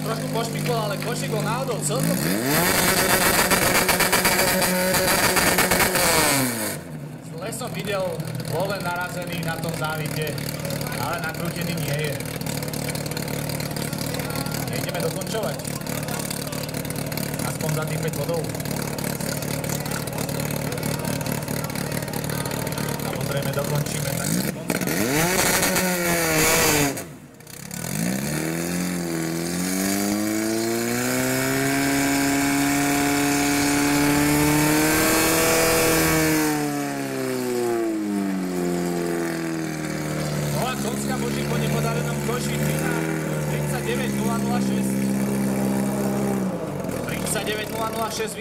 trošku pošpikol, ale košík bol náhodou celkom. Zle som videl, bol len narazený na tom závite, ale nakrútený nie je. Nejdeme dokončovať. Aspoň za tých 5 bodov. Samozrejme dokončíme tak. Konská Božík po nepodarenom koši 39 006. 39 006